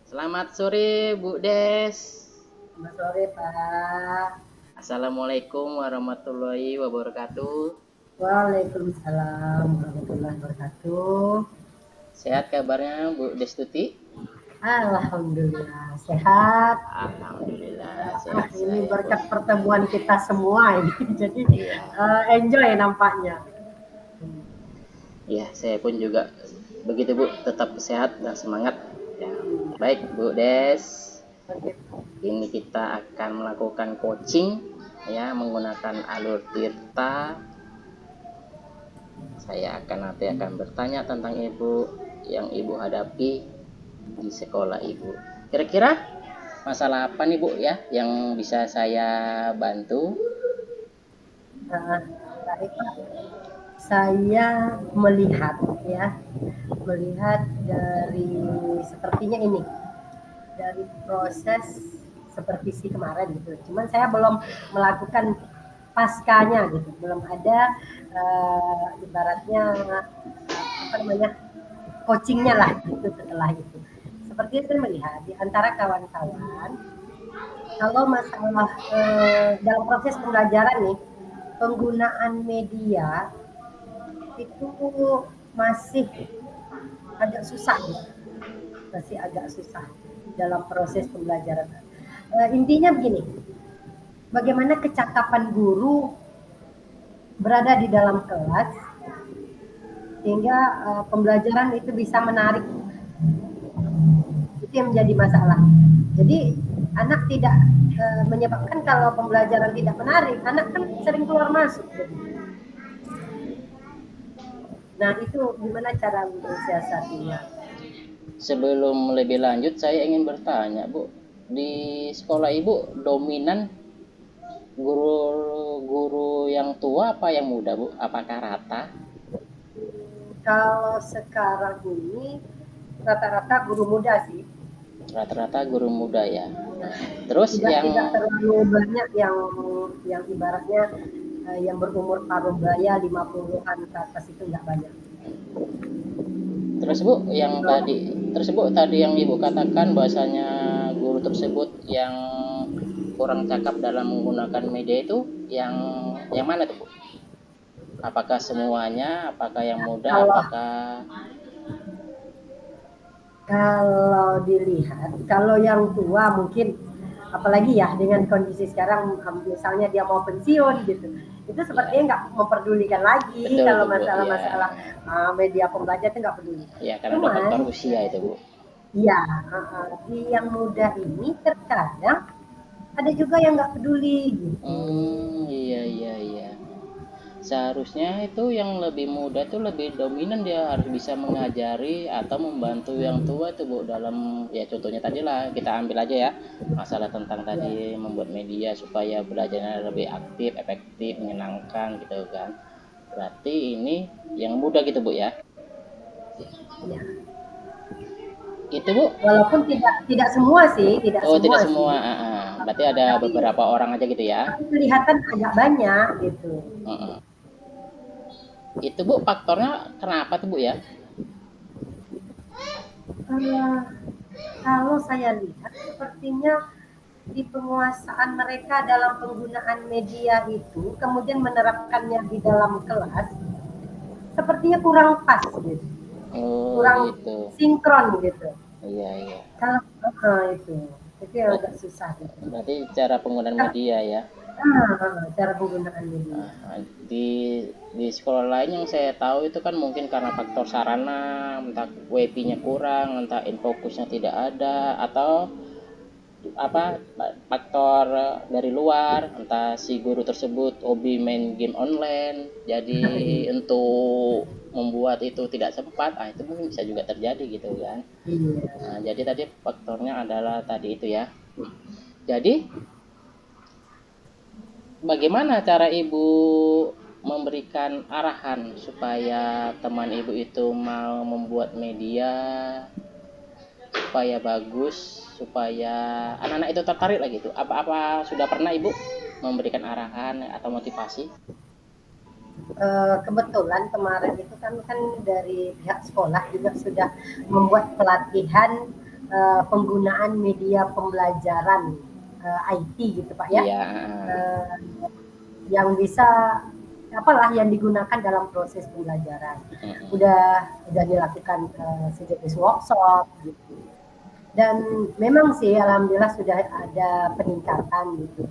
Selamat sore Bu Des. Selamat sore, Pak. Assalamualaikum warahmatullahi wabarakatuh. Waalaikumsalam warahmatullahi wabarakatuh. Sehat kabarnya Bu Destuti? Alhamdulillah sehat. Alhamdulillah sehat Ini saya Bu. berkat pertemuan kita semua ini. Jadi Iya, enjoy nampaknya. iya saya pun juga begitu Bu, tetap sehat dan semangat. Ya, baik Bu Des. Oke. Ini kita akan melakukan coaching ya menggunakan alur Tirta. Saya akan bertanya tentang Ibu yang Ibu hadapi di sekolah Ibu. Kira-kira masalah apa nih Bu ya yang bisa saya bantu? Uh, Baik, Pak. Saya melihat ya, melihat dari sepertinya ini dari proses seperti si kemarin gitu. Cuman saya belum melakukan paskanya gitu, belum ada ibaratnya apa namanya coachingnya lah gitu setelah itu. Seperti saya melihat di antara kawan-kawan kalau masalah dalam proses pembelajaran nih penggunaan media itu masih agak susah gitu, masih agak susah dalam proses pembelajaran. Intinya begini, bagaimana kecakapan guru berada di dalam kelas sehingga pembelajaran itu bisa menarik. Itu yang menjadi masalah. Jadi anak tidak menyebabkan kalau pembelajaran tidak menarik, anak kan sering keluar masuk. Nah itu gimana cara mensiasatinya? Sebelum lebih lanjut saya ingin bertanya Bu, di sekolah Ibu dominan guru-guru yang tua apa yang muda Bu? Apakah rata? Kalau sekarang ini rata-rata guru muda sih. Rata-rata guru muda ya. Terus Tidak yang tidak terlalu banyak yang ibaratnya yang berumur paruh baya 50-an ke atas itu nggak banyak. Terus Bu, yang Kalau tadi, terus Bu tadi yang Ibu katakan bahasanya guru tersebut yang kurang cakap dalam menggunakan media itu yang mana tuh Bu? Apakah semuanya? Apakah yang muda? kalau Apakah kalau dilihat, kalau yang tua mungkin apalagi ya dengan kondisi sekarang misalnya dia mau pensiun gitu. Itu ya sepertinya nggak memperdulikan lagi betul kalau tuh Bu ya masalah-masalah media pembelajaran itu nggak peduli. ya karena ada faktor Cuman usia itu Bu. ya di yang muda ini terkadang ada juga yang nggak peduli gitu. Iya iya iya. Seharusnya itu yang lebih muda itu lebih dominan dia harus bisa mengajari atau membantu yang tua itu Bu dalam ya contohnya tadi lah kita ambil aja ya masalah tentang tadi Ya, membuat media supaya belajarnya lebih aktif, efektif, menyenangkan gitu kan. Berarti ini yang muda gitu Bu ya. ya. Itu Bu. Walaupun tidak tidak semua sih, tidak Oh tidak semua semua. sih. Berarti ada Tapi beberapa orang aja gitu ya. tapi kelihatan agak banyak gitu. Uh-uh. Itu Bu faktornya kenapa tuh Bu ya? Eh, Kalau saya lihat sepertinya di penguasaan mereka dalam penggunaan media itu, kemudian menerapkannya di dalam kelas, sepertinya kurang pas gitu, Oh kurang gitu. sinkron gitu. Iya iya. Kalau itu yang Berarti, agak susah gitu. berarti cara penggunaan media ya. Cara penggunaan media. Nah, di sekolah lain yang saya tahu itu kan mungkin karena faktor sarana, entah WP-nya kurang, entah infokusnya tidak ada, atau apa faktor dari luar, entah si guru tersebut hobi main game online, jadi untuk membuat itu tidak sempat, itu mungkin bisa juga terjadi gitu kan. Iya. Nah, jadi tadi faktornya adalah tadi itu ya. Jadi bagaimana cara Ibu memberikan arahan supaya teman Ibu itu mau membuat media supaya bagus, supaya anak-anak itu tertarik lagi itu. Apa-apa sudah pernah Ibu memberikan arahan atau motivasi? Kebetulan kemarin itu kan dari pihak sekolah juga sudah membuat pelatihan penggunaan media pembelajaran IT gitu Pak ya, Iya, uh, yang bisa apalah yang digunakan dalam proses pembelajaran. Udah dilakukan sejenis workshop gitu. Dan memang sih alhamdulillah sudah ada peningkatan gitu.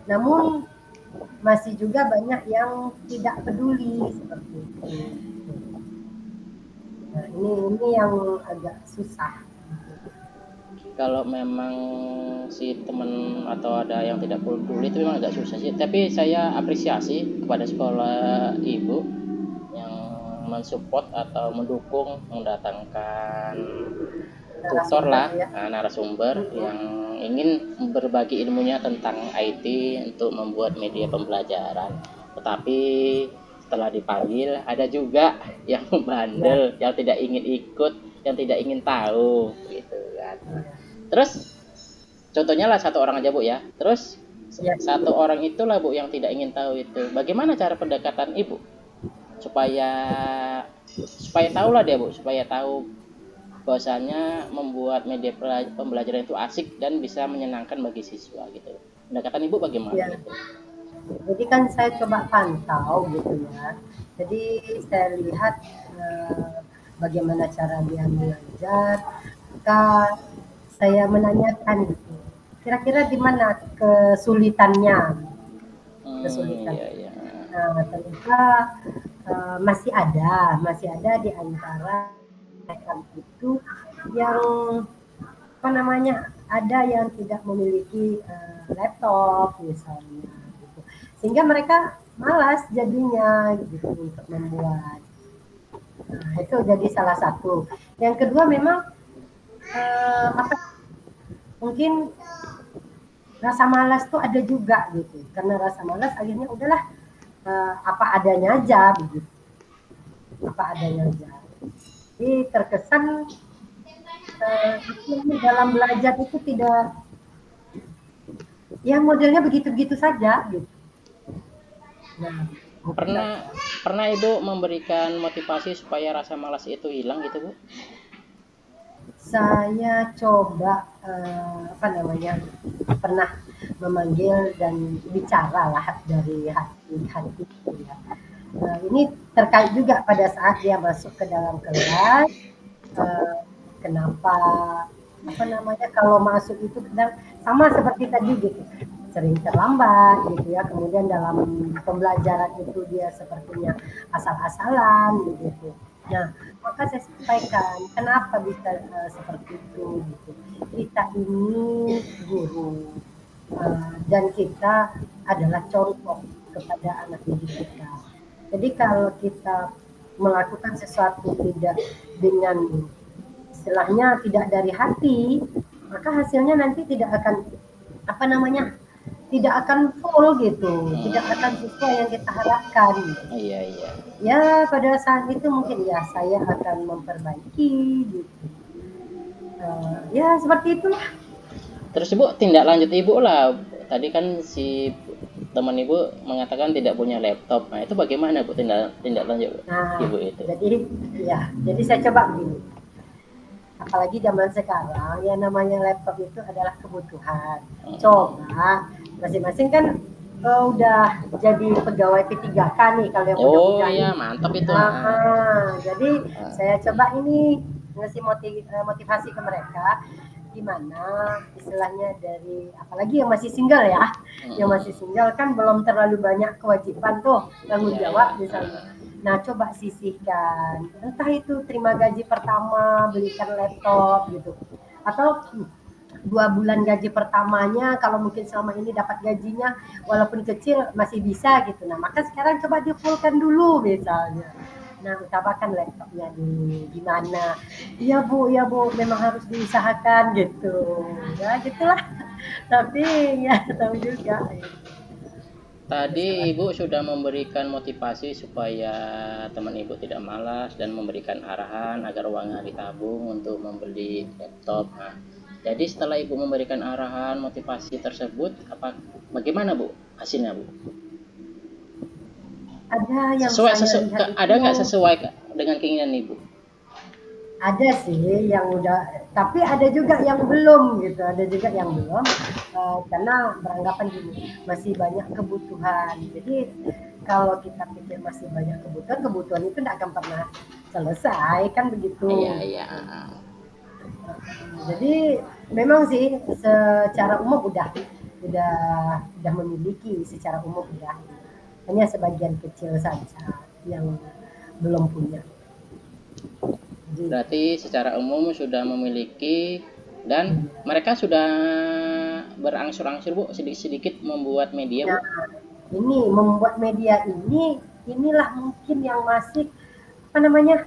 Namun masih juga banyak yang tidak peduli seperti itu. Nah, ini yang agak susah. kalau memang si teman atau ada yang tidak peduli itu memang agak susah sih, tapi saya apresiasi kepada sekolah ibu yang mensupport atau mendukung mendatangkan tutor Narasumber lah, ya. narasumber yang ingin berbagi ilmunya tentang IT untuk membuat media pembelajaran. Tetapi setelah dipanggil ada juga yang Ya, bandel, yang tidak ingin ikut, yang tidak ingin tahu gitu kan. ya, Terus contohnya lah satu orang aja Bu ya. Terus ya. satu orang itulah Bu yang tidak ingin tahu itu. Bagaimana cara pendekatan Ibu supaya supaya tahu lah dia Bu, supaya tahu bahwasanya membuat media pembelajaran itu asik dan bisa menyenangkan bagi siswa gitu. Pendekatan Ibu bagaimana Ya. gitu? Jadi kan saya coba pantau gitu ya. Jadi saya lihat bagaimana cara dia mengajar. Maka saya menanyakan gitu. Kira-kira di mana kesulitannya? Iya Kesulitan. iya. Nah, ternyata masih ada di antara mereka itu yang apa namanya ada yang tidak memiliki laptop misalnya gitu. Sehingga mereka malas jadinya gitu untuk membuat. Nah, itu jadi salah satu. Yang kedua memang apa mungkin rasa malas tuh ada juga gitu. Karena rasa malas akhirnya udahlah apa adanya aja begitu. Apa adanya aja. Jadi terkesan dalam belajar itu tidak ya modelnya begitu-begitu saja gitu. Nah, Pernah pernah Ibu memberikan motivasi supaya rasa malas itu hilang gitu Bu? saya coba apa namanya pernah memanggil dan bicara lah dari hati ya. Ini terkait juga pada saat dia masuk ke dalam kelas eh, kenapa apa namanya kalau masuk itu kadang sama seperti tadi gitu sering terlambat gitu ya kemudian dalam pembelajaran itu dia sepertinya asal-asalan gitu. Nah maka saya sampaikan kenapa bisa seperti itu gitu. Kita ini guru dan kita adalah contoh kepada anak didik kita. Jadi kalau kita melakukan sesuatu tidak dengan istilahnya tidak dari hati, maka hasilnya nanti tidak akan apa namanya tidak akan full gitu, tidak akan sesuai yang kita harapkan. Iya iya. Ya pada saat itu mungkin ya saya akan memperbaiki gitu. Ya seperti itulah. Terus Ibu tindak lanjut Ibu lah. Tadi kan si teman Ibu mengatakan tidak punya laptop. Nah, itu bagaimana Bu tindak tindak lanjut Nah Ibu itu? jadi saya coba begini. Apalagi zaman sekarang yang namanya laptop itu adalah kebutuhan. Coba masing-masing kan udah jadi pegawai P3K nih kalau yang Oh muda-muda iya, nih. mantap itu. Jadi saya coba ini ngasih motivasi ke mereka gimana istilahnya dari apalagi yang masih single ya, yang masih single kan belum terlalu banyak kewajiban tuh tanggung Iya iya. jawab misalnya. Nah, coba sisihkan. Entah itu terima gaji pertama, belikan laptop gitu. Atau 2 bulan gaji pertamanya, kalau mungkin selama ini dapat gajinya, walaupun kecil masih bisa gitu. Nah, maka sekarang coba di-fullkan dulu misalnya. Nah, utamakan laptopnya di mana. Iya Bu, memang harus diusahakan gitu. Ya, gitulah. Tapi ya tahu juga. Tadi Masalah. Ibu sudah memberikan motivasi supaya teman Ibu tidak malas dan memberikan arahan agar uangnya ditabung untuk membeli laptop. Nah, jadi setelah Ibu memberikan arahan motivasi tersebut, bagaimana Bu hasilnya Bu? Ada yang Sesuai saya lihat ada itu nggak sesuai dengan keinginan Ibu? Ada sih yang udah, tapi ada juga yang belum gitu, ada juga yang belum, karena beranggapan gini, masih banyak kebutuhan. Jadi kalau kita pikir masih banyak kebutuhan, kebutuhan itu nggak akan pernah selesai kan Iya, begitu. iya. Jadi memang sih secara umum udah udah memiliki secara umum udah. Hanya sebagian kecil saja yang belum punya. Jadi, Berarti secara umum sudah memiliki dan mereka sudah berangsur-angsur Bu, sedikit-sedikit membuat media Bu. nah, ini membuat media inilah mungkin yang masih apa namanya,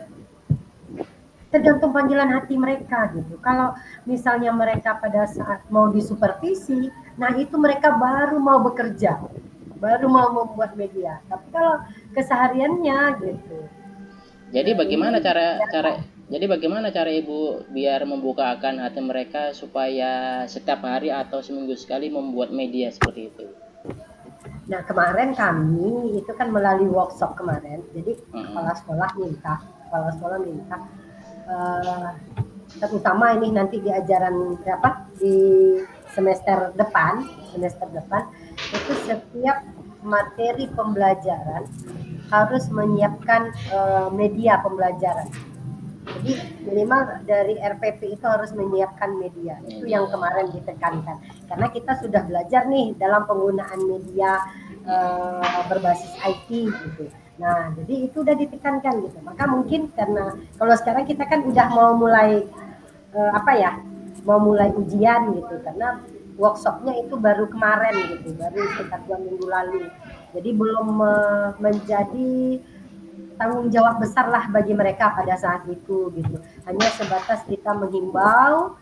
tergantung panggilan hati mereka gitu. Kalau misalnya mereka pada saat mau disupervisi, nah itu mereka baru mau bekerja, baru mau membuat media. Tapi kalau kesehariannya gitu, Jadi nah bagaimana ini cara ya, cara jadi bagaimana cara Ibu biar membukakan hati mereka supaya setiap hari atau seminggu sekali membuat media seperti itu? nah kemarin kami itu kan melalui workshop kemarin, jadi Mm-mm. kepala sekolah minta eh, terutama ini nanti di ajaran apa di semester depan itu setiap materi pembelajaran harus menyiapkan media pembelajaran. Jadi minimal dari RPP itu harus menyiapkan media. Itu yang Media. kemarin ditekankan. Karena kita sudah belajar nih dalam penggunaan media berbasis IT gitu. Nah, jadi itu udah ditekankan gitu. Maka mungkin karena kalau sekarang kita kan udah mau mulai apa ya, mau mulai ujian gitu. Karena workshopnya itu baru kemarin gitu, baru sekitar 2 minggu lalu. Jadi belum menjadi tanggung jawab besar lah bagi mereka pada saat itu gitu. Hanya sebatas kita menghimbau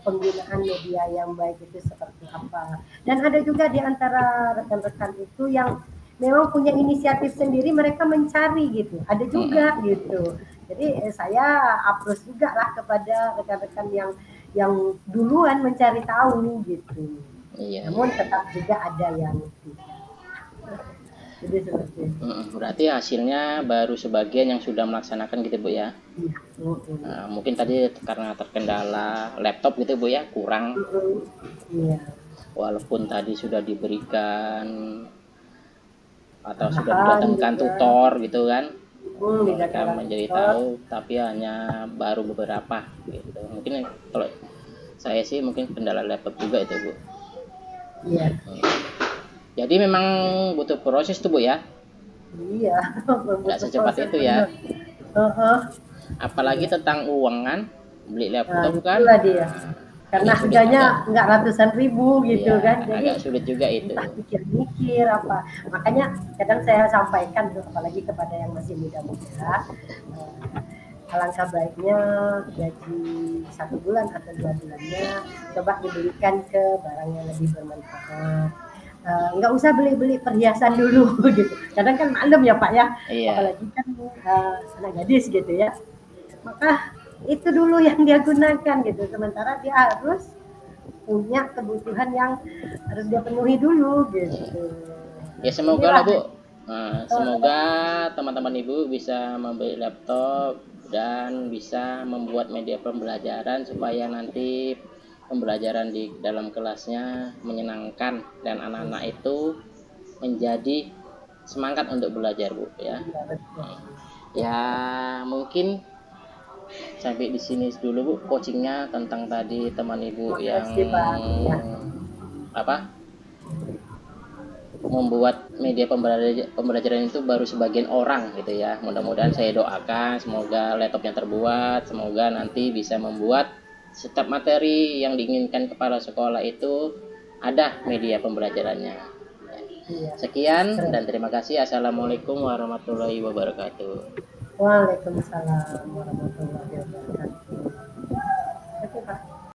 penggunaan media yang baik itu seperti apa. Dan ada juga di antara rekan-rekan itu yang memang punya inisiatif sendiri, mereka mencari gitu. Ada juga Mm-mm. gitu. Jadi saya apresiasi juga lah kepada rekan-rekan yang duluan mencari tahu gitu. Iya, iya. Namun tetap juga ada yang tidak. Jadi seperti itu. Berarti hasilnya baru sebagian yang sudah melaksanakan gitu Bu ya. Iya. Nah, mungkin tadi karena terkendala laptop gitu Bu ya, kurang Iya. walaupun tadi sudah diberikan atau sudah Arahan didatangkan juga, tutor gitu kan, mereka didatangkan menjadi tutor. tahu tapi hanya baru beberapa gitu. Mungkin kalau saya sih mungkin kendala laptop juga itu Bu. Iya, Jadi memang butuh proses tuh Bu ya, iya, nggak membutuh secepat proses itu ya. benar. Heeh, Apalagi iya. tentang uang kan, beli Nah, laptop kan, itulah dia. nah, Karena agak sulit, harganya agak nggak ratusan ribu gitu ya kan, jadi agak sulit juga itu. entah mikir-mikir apa. Makanya kadang saya sampaikan tuh, apalagi kepada yang masih muda-muda, alangkah baiknya gaji 1 bulan atau 2 bulannya coba dibelikan ke barang yang lebih bermanfaat. Nggak usah beli-beli perhiasan dulu gitu. Kadang kan maklum ya Pak ya, Iya, apalagi kan anak gadis gitu ya. Maka itu dulu yang dia gunakan gitu. Sementara dia harus punya kebutuhan yang harus dia penuhi dulu iya. gitu. Ya Nah, semoga lah inilah. Bu. Nah, semoga teman-teman Ibu bisa membeli laptop dan bisa membuat media pembelajaran supaya nanti pembelajaran di dalam kelasnya menyenangkan dan anak-anak itu menjadi semangat untuk belajar Bu ya. Iya betul. Ya mungkin sampai di sini dulu Bu coachingnya tentang tadi teman Ibu yang Makasih Pak. Ya. apa membuat media pembelajaran itu baru sebagian orang gitu ya. Mudah-mudahan saya doakan semoga laptopnya terbuat, semoga nanti bisa membuat setiap materi yang diinginkan kepala sekolah itu ada media pembelajarannya. Iya. Sekian Keren. dan terima kasih. Assalamualaikum warahmatullahi wabarakatuh. Waalaikumsalam warahmatullahi wabarakatuh.